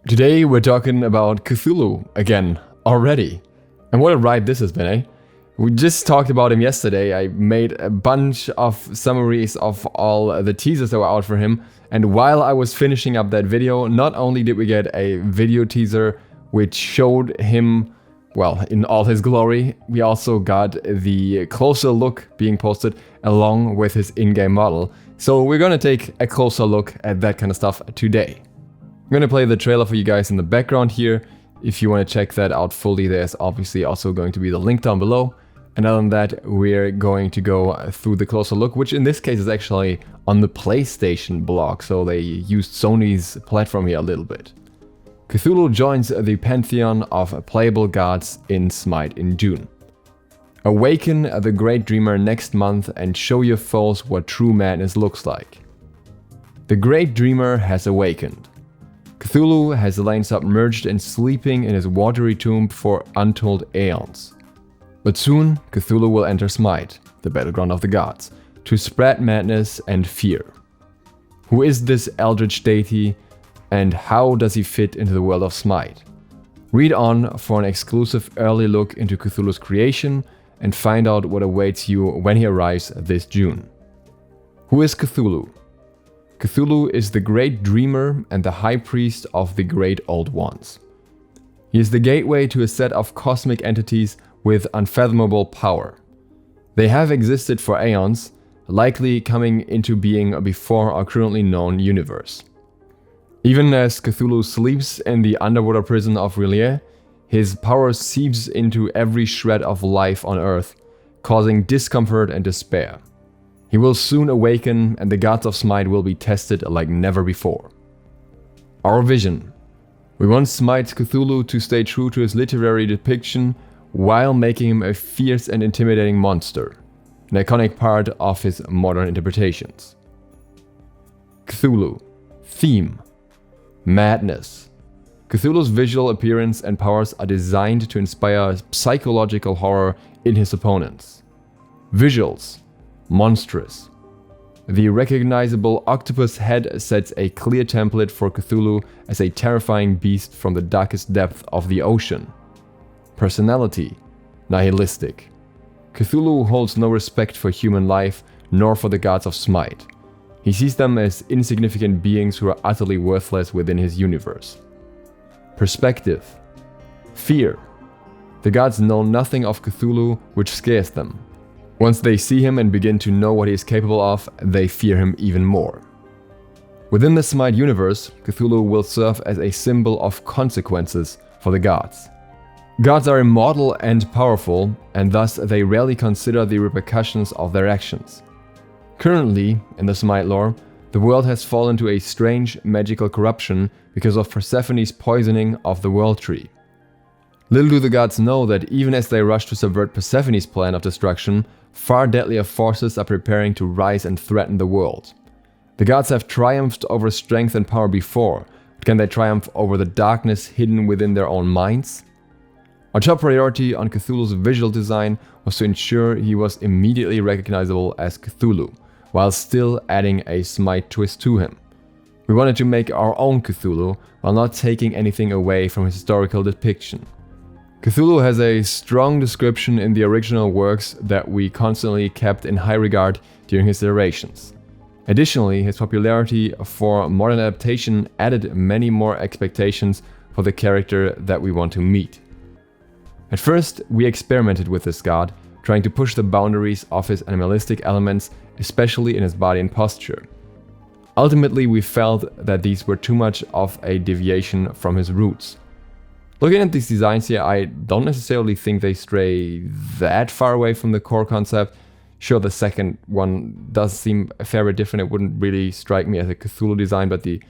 Today we're talking about Cthulhu again, already. And what a ride this has been, eh? We just talked about him yesterday. I made a bunch of summaries of all the teasers that were out for him. And while I was finishing up that video, not only did we get a video teaser which showed him, well, in all his glory, we also got the closer look being posted along with his in-game model. So we're gonna take a closer look at that kind of stuff today. I'm gonna play the trailer for you guys in the background here. If you want to check that out fully, there's obviously also going to be the link down below. And other than that, we're going to go through the closer look, which in this case is actually on the PlayStation blog, so they used Sony's platform here a little bit. Cthulhu joins the pantheon of playable gods in Smite in June. Awaken the Great Dreamer next month and show your foes what true madness looks like. The Great Dreamer has awakened. Cthulhu has lain submerged and sleeping in his watery tomb for untold aeons. But soon, Cthulhu will enter Smite, the battleground of the gods, to spread madness and fear. Who is this eldritch deity, and how does he fit into the world of Smite? Read on for an exclusive early look into Cthulhu's creation and find out what awaits you when he arrives this June. Who is Cthulhu? Cthulhu is the great dreamer and the high priest of the Great Old Ones. He is the gateway to a set of cosmic entities with unfathomable power. They have existed for aeons, likely coming into being before our currently known universe. Even as Cthulhu sleeps in the underwater prison of R'lyeh, his power seeps into every shred of life on Earth, causing discomfort and despair. He will soon awaken, and the gods of Smite will be tested like never before. Our vision. We want Smite Cthulhu to stay true to his literary depiction while making him a fierce and intimidating monster, an iconic part of his modern interpretations. Cthulhu. Theme. Madness. Cthulhu's visual appearance and powers are designed to inspire psychological horror in his opponents. Visuals. Monstrous. The recognizable octopus head sets a clear template for Cthulhu as a terrifying beast from the darkest depth of the ocean. Personality. Nihilistic. Cthulhu holds no respect for human life nor for the gods of Smite. He sees them as insignificant beings who are utterly worthless within his universe. Perspective. Fear. The gods know nothing of Cthulhu, which scares them. Once they see him and begin to know what he is capable of, they fear him even more. Within the Smite universe, Cthulhu will serve as a symbol of consequences for the gods. Gods are immortal and powerful, and thus they rarely consider the repercussions of their actions. Currently, in the Smite lore, the world has fallen to a strange magical corruption because of Persephone's poisoning of the World Tree. Little do the gods know that even as they rush to subvert Persephone's plan of destruction, far deadlier forces are preparing to rise and threaten the world. The gods have triumphed over strength and power before, but can they triumph over the darkness hidden within their own minds? Our top priority on Cthulhu's visual design was to ensure he was immediately recognizable as Cthulhu, while still adding a Smite twist to him. We wanted to make our own Cthulhu while not taking anything away from his historical depiction. Cthulhu has a strong description in the original works that we constantly kept in high regard during his iterations. Additionally, his popularity for modern adaptation added many more expectations for the character that we want to meet. At first, we experimented with this god, trying to push the boundaries of his animalistic elements, especially in his body and posture. Ultimately, we felt that these were too much of a deviation from his roots. Looking at these designs here, I don't necessarily think they stray that far away from the core concept. Sure, the second one does seem a fair bit different. It wouldn't really strike me as a Cthulhu design, but the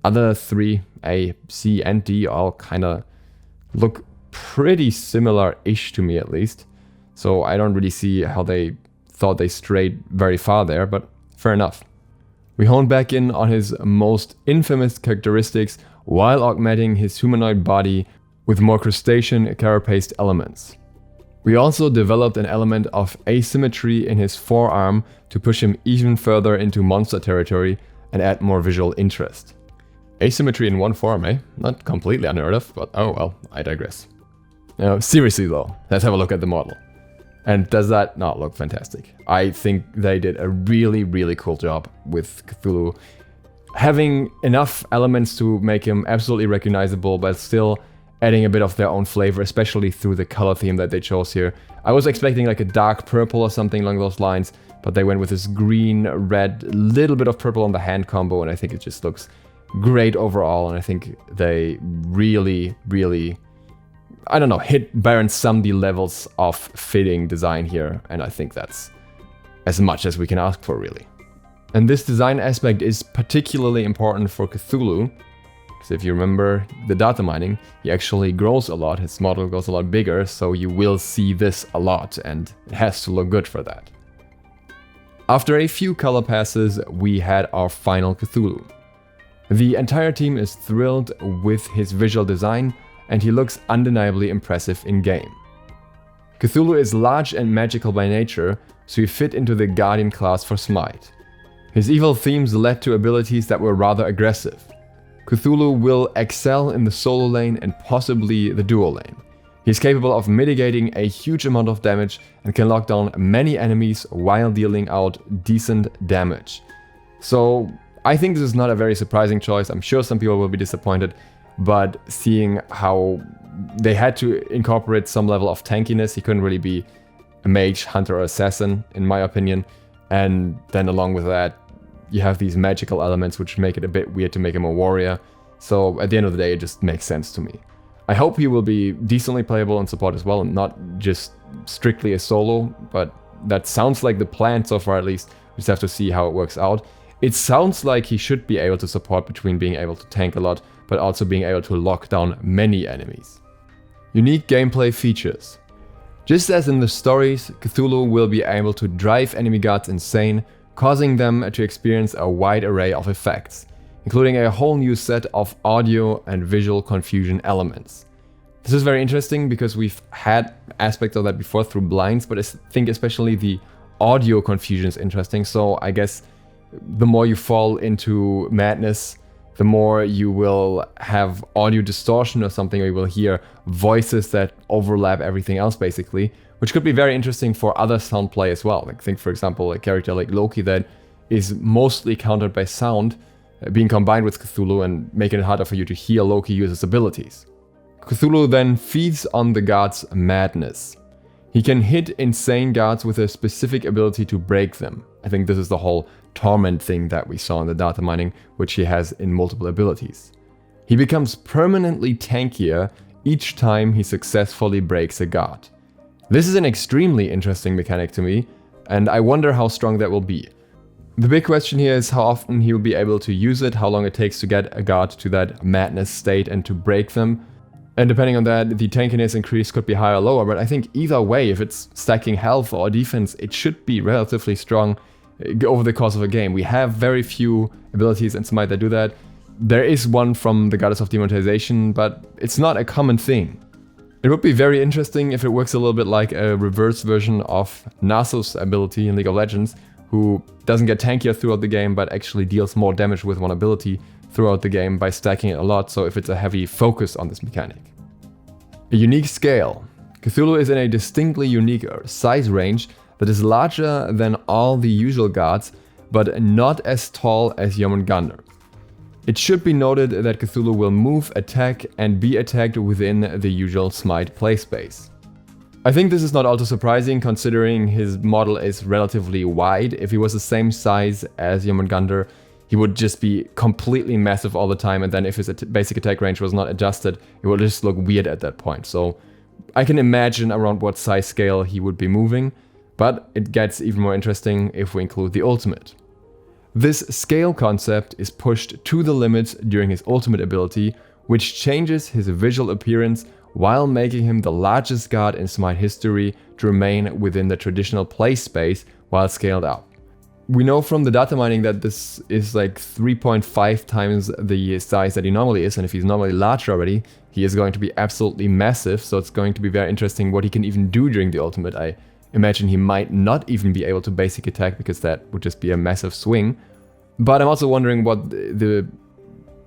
other three, A, C, and D, all kind of look pretty similar-ish to me at least. So I don't really see how they thought they strayed very far there, but fair enough. We honed back in on his most infamous characteristics while augmenting his humanoid body with more crustacean carapaced elements. We also developed an element of asymmetry in his forearm to push him even further into monster territory and add more visual interest. Asymmetry in one form, eh? Not completely unheard of, but oh well, I digress. Now, seriously though, let's have a look at the model. And does that not look fantastic? I think they did a really, really cool job with Cthulhu. Having enough elements to make him absolutely recognizable, but still adding a bit of their own flavor, especially through the color theme that they chose here. I was expecting like a dark purple or something along those lines, but they went with this green, red, little bit of purple on the hand combo, and I think it just looks great overall, and I think they really, really, I don't know, hit Baron Samedi levels of fitting design here, and I think that's as much as we can ask for, really. And this design aspect is particularly important for Cthulhu, because if you remember the data mining, he actually grows a lot, his model goes a lot bigger, so you will see this a lot, and it has to look good for that. After a few color passes, we had our final Cthulhu. The entire team is thrilled with his visual design, and he looks undeniably impressive in-game. Cthulhu is large and magical by nature, so he fit into the Guardian class for Smite. His evil themes led to abilities that were rather aggressive. Cthulhu will excel in the solo lane and possibly the duo lane. He is capable of mitigating a huge amount of damage and can lock down many enemies while dealing out decent damage. So I think this is not a very surprising choice. I'm sure some people will be disappointed, but seeing how they had to incorporate some level of tankiness, he couldn't really be a mage, hunter, or assassin, in my opinion. And then along with that, you have these magical elements which make it a bit weird to make him a warrior. So at the end of the day, it just makes sense to me. I hope he will be decently playable in support as well, and not just strictly a solo, but that sounds like the plan so far at least. We just have to see how it works out. It sounds like he should be able to support between being able to tank a lot, but also being able to lock down many enemies. Unique gameplay features. Just as in the stories, Cthulhu will be able to drive enemy guards insane, causing them to experience a wide array of effects, including a whole new set of audio and visual confusion elements. This is very interesting because we've had aspects of that before through blinds, but I think especially the audio confusion is interesting, so I guess the more you fall into madness, the more you will have audio distortion or something, or you will hear voices that overlap everything else basically, which could be very interesting for other sound play as well. Like think for example a character like Loki that is mostly countered by sound being combined with Cthulhu and making it harder for you to hear Loki use his abilities. Cthulhu then feeds on the god's madness. He can hit insane gods with a specific ability to break them. I think this is the whole torment thing that we saw in the data mining, which he has in multiple abilities. He becomes permanently tankier each time he successfully breaks a god. This is an extremely interesting mechanic to me, and I wonder how strong that will be. The big question here is how often he will be able to use it, how long it takes to get a god to that madness state and to break them. And depending on that, the tankiness increase could be higher or lower, but I think either way, if it's stacking health or defense, it should be relatively strong over the course of a game. We have very few abilities in Smite that do that. There is one from the Goddess of Demonetization, but it's not a common thing. It would be very interesting if it works a little bit like a reverse version of Nasu's ability in League of Legends, who doesn't get tankier throughout the game, but actually deals more damage with one ability throughout the game by stacking it a lot, so if it's a heavy focus on this mechanic. A unique scale. Cthulhu is in a distinctly unique size range that is larger than all the usual gods, but not as tall as Jormungandr. It should be noted that Cthulhu will move, attack, and be attacked within the usual Smite play space. I think this is not all too surprising considering his model is relatively wide. If he was the same size as Jormungandr, he would just be completely massive all the time, and then if his basic attack range was not adjusted, it would just look weird at that point. So I can imagine around what size scale he would be moving, but it gets even more interesting if we include the ultimate. This scale concept is pushed to the limits during his ultimate ability, which changes his visual appearance while making him the largest god in Smite history to remain within the traditional play space while scaled up. We know from the data mining that this is like 3.5 times the size that he normally is, and if he's normally large already, he is going to be absolutely massive, so it's going to be very interesting what he can even do during the ultimate. I imagine he might not even be able to basic attack because that would just be a massive swing, but I'm also wondering what the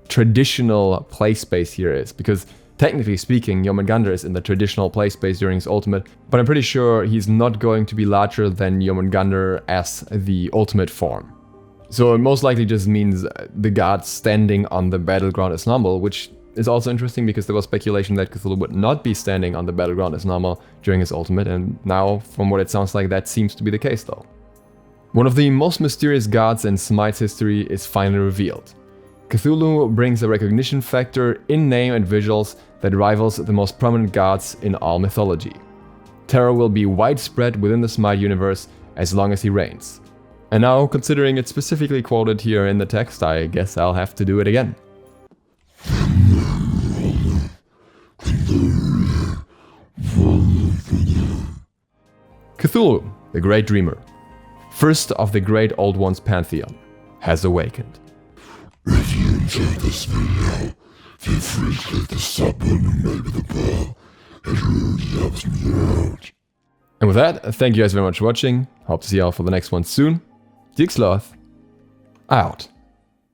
traditional play space here is, because technically speaking, Jormungandr is in the traditional play space during his ultimate, but I'm pretty sure he's not going to be larger than Jormungandr as the ultimate form. So it most likely just means the god standing on the battleground as normal, which is also interesting because there was speculation that Cthulhu would not be standing on the battleground as normal during his ultimate, and now, from what it sounds like, that seems to be the case though. One of the most mysterious gods in Smite's history is finally revealed. Cthulhu brings a recognition factor in name and visuals that rivals the most prominent gods in all mythology. Terror will be widespread within the Smite universe as long as he reigns. And now, considering it's specifically quoted here in the text, I guess I'll have to do it again. Cthulhu, the Great Dreamer, first of the Great Old Ones Pantheon, has awakened. If you enjoyed this video, feel free to click the sub button and maybe the bell. It really helps me out. And with that, thank you guys very much for watching. Hope to see you all for the next one soon. DukeSloth, out.